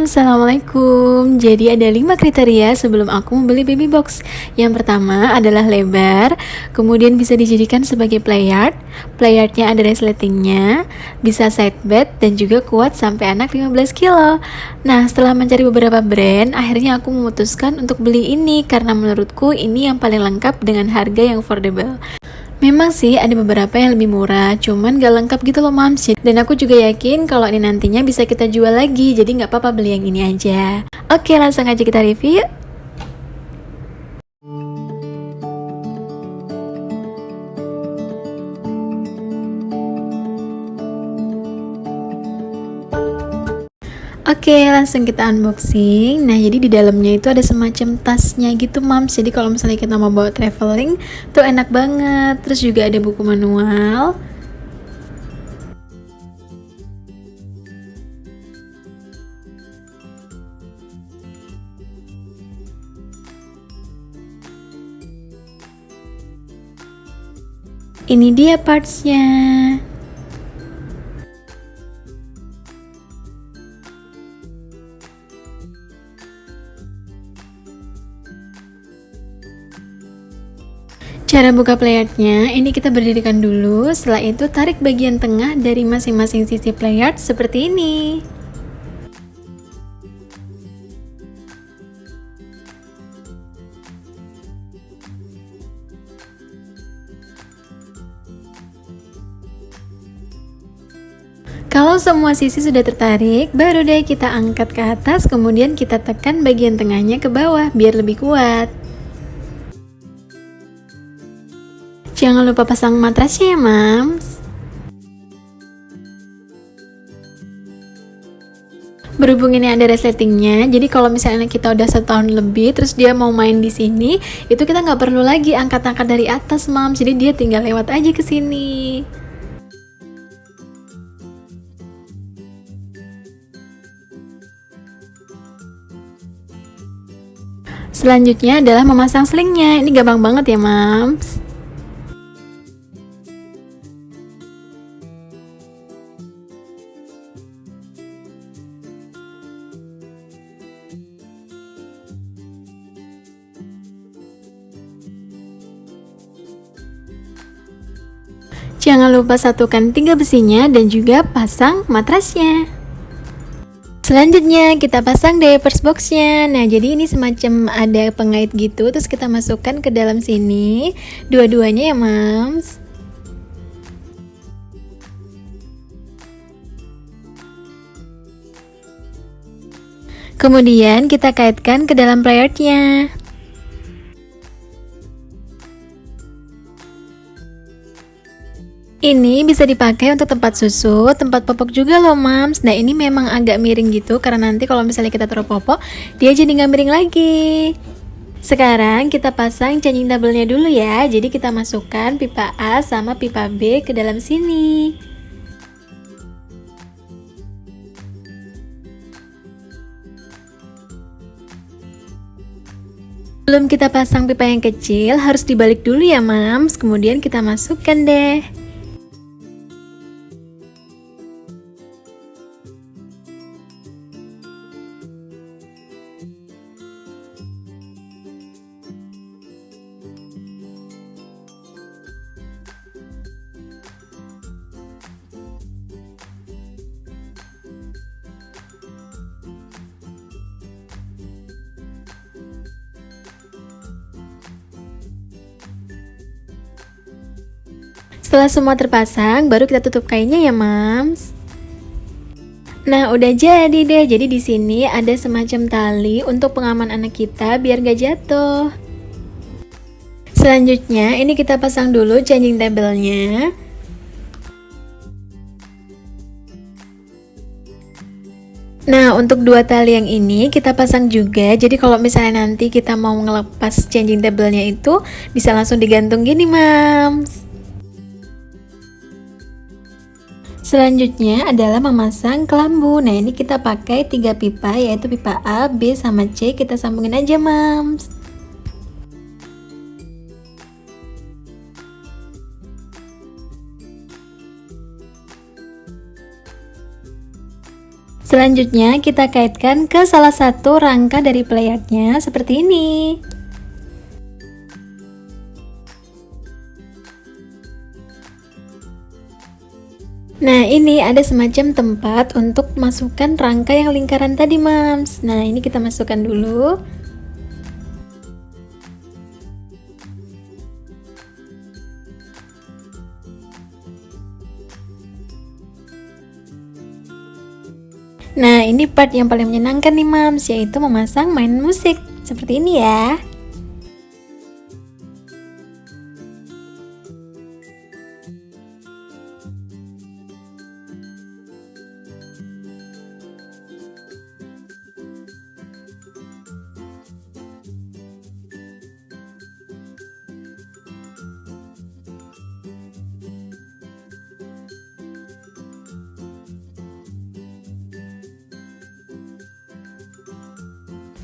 Assalamualaikum. Jadi ada 5 kriteria sebelum aku membeli baby box. Yang pertama adalah lebar, kemudian bisa dijadikan sebagai playard. Playardnya ada resletingnya, bisa side bed, dan juga kuat sampai anak 15 kilo. Nah, setelah mencari beberapa brand, akhirnya aku memutuskan untuk beli ini karena menurutku ini yang paling lengkap dengan harga yang affordable. Memang sih ada beberapa yang lebih murah, cuman gak lengkap gitu loh Mams. Dan aku juga yakin kalau ini nantinya bisa kita jual lagi, jadi gak apa-apa beli yang ini aja. Oke, langsung aja kita review. Oke, langsung kita unboxing. Nah, jadi di dalamnya itu ada semacam tasnya gitu, Mams. Jadi kalau misalnya kita mau bawa traveling, tuh enak banget. Terus juga ada buku manual. Ini dia partsnya. Cara buka playardnya, ini kita berdirikan dulu, setelah itu tarik bagian tengah dari masing-masing sisi playard seperti ini. Kalau semua sisi sudah tertarik, baru deh kita angkat ke atas, kemudian kita tekan bagian tengahnya ke bawah biar lebih kuat. Jangan lupa pasang matrasnya ya, Mams. Berhubung ini ada resletingnya, jadi kalau misalnya kita udah setahun lebih, terus dia mau main di sini, itu kita nggak perlu lagi angkat-angkat dari atas, Mams. Jadi dia tinggal lewat aja ke sini. Selanjutnya adalah memasang selingnya. Ini gampang banget ya, Mams. Jangan lupa satukan 3 besinya dan juga pasang matrasnya. Selanjutnya kita pasang diapers boxnya. Nah, jadi ini semacam ada pengait gitu, terus kita masukkan ke dalam sini dua-duanya ya, Mams. Kemudian kita kaitkan ke dalam playardnya. Ini bisa dipakai untuk tempat susu, tempat popok juga loh, Mams. Nah, ini memang agak miring gitu karena nanti kalau misalnya kita taruh popok, dia jadi nggak miring lagi. Sekarang kita pasang changing tabelnya dulu ya. Jadi kita masukkan pipa A sama pipa B ke dalam sini. Sebelum kita pasang pipa yang kecil, harus dibalik dulu ya, Mams. Kemudian kita masukkan deh. Setelah semua terpasang, baru kita tutup kainnya ya, Mams. Nah, udah jadi deh. Jadi di sini ada semacam tali untuk pengaman anak kita biar gak jatuh. Selanjutnya, ini kita pasang dulu changing table-nya. Nah, untuk 2 tali yang ini kita pasang juga. Jadi kalau misalnya nanti kita mau ngelepas changing table-nya itu bisa langsung digantung gini, Mams. Selanjutnya adalah memasang kelambu. Nah, ini kita pakai 3 pipa, yaitu pipa A, B, sama C. Kita sambungin aja, Mams. Selanjutnya kita kaitkan ke salah satu rangka dari playardnya seperti ini. Nah, ini ada semacam tempat untuk masukkan rangka yang lingkaran tadi, Mams. Nah, ini kita masukkan dulu. Nah, ini part yang paling menyenangkan nih, Mams, yaitu memasang mainan musik. Seperti ini ya.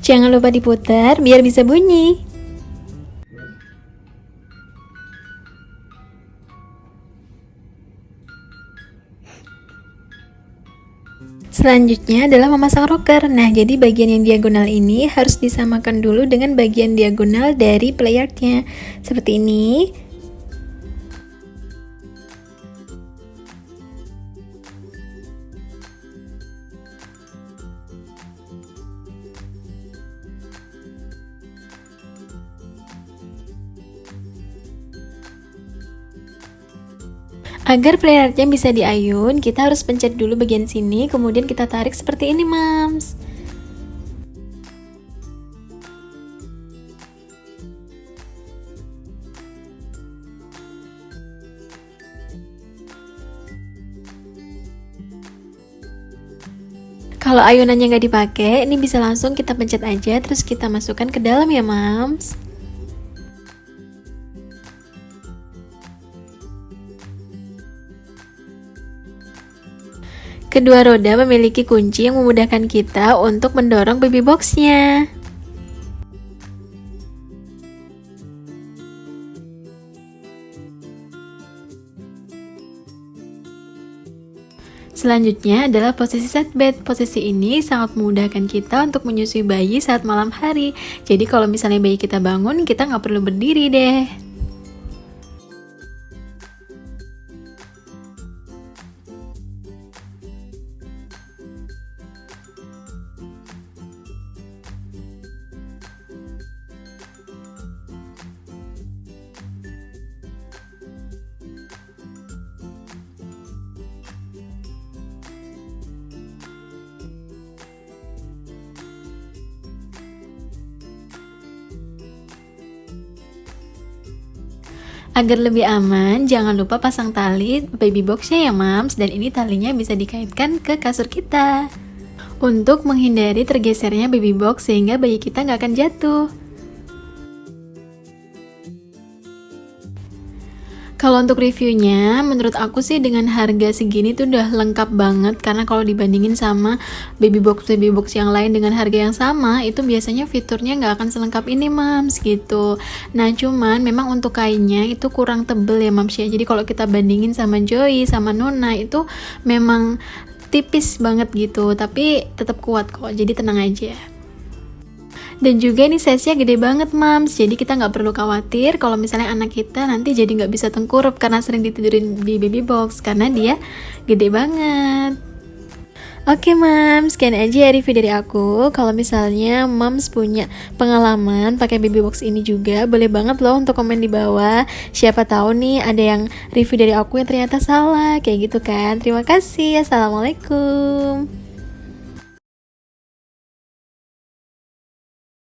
Jangan lupa diputar biar bisa bunyi. Selanjutnya adalah memasang rocker. Nah, jadi bagian yang diagonal ini harus disamakan dulu dengan bagian diagonal dari playardnya. Seperti ini. Agar playardnya bisa diayun, kita harus pencet dulu bagian sini, kemudian kita tarik seperti ini, Mams. Kalau ayunannya nggak dipakai, ini bisa langsung kita pencet aja, terus kita masukkan ke dalam ya, Mams. Kedua roda memiliki kunci yang memudahkan kita untuk mendorong baby box-nya. Selanjutnya adalah posisi seatbed. Posisi ini sangat memudahkan kita untuk menyusui bayi saat malam hari. Jadi kalau misalnya bayi kita bangun, kita nggak perlu berdiri deh. Agar lebih aman, jangan lupa pasang tali baby boxnya ya, Mams. Dan ini talinya bisa dikaitkan ke kasur kita untuk menghindari tergesernya baby box sehingga bayi kita nggak akan jatuh. Kalau untuk reviewnya, menurut aku sih dengan harga segini tuh udah lengkap banget. Karena kalau dibandingin sama baby box yang lain dengan harga yang sama, itu biasanya fiturnya nggak akan selengkap ini, Mams, gitu. Nah, cuman memang untuk kainnya itu kurang tebel ya, Mams ya. Jadi kalau kita bandingin sama Joy, sama Nona, itu memang tipis banget gitu. Tapi tetap kuat kok, jadi tenang aja. Dan juga ini size-nya gede banget, Mams. Jadi kita nggak perlu khawatir kalau misalnya anak kita nanti jadi nggak bisa tengkurap karena sering ditidurin di baby box, karena dia gede banget. Oke, Mams, sekian aja ya review dari aku. Kalau misalnya Mams punya pengalaman pakai baby box ini juga, boleh banget loh untuk komen di bawah. Siapa tahu nih ada yang review dari aku yang ternyata salah, kayak gitu kan. Terima kasih. Assalamualaikum.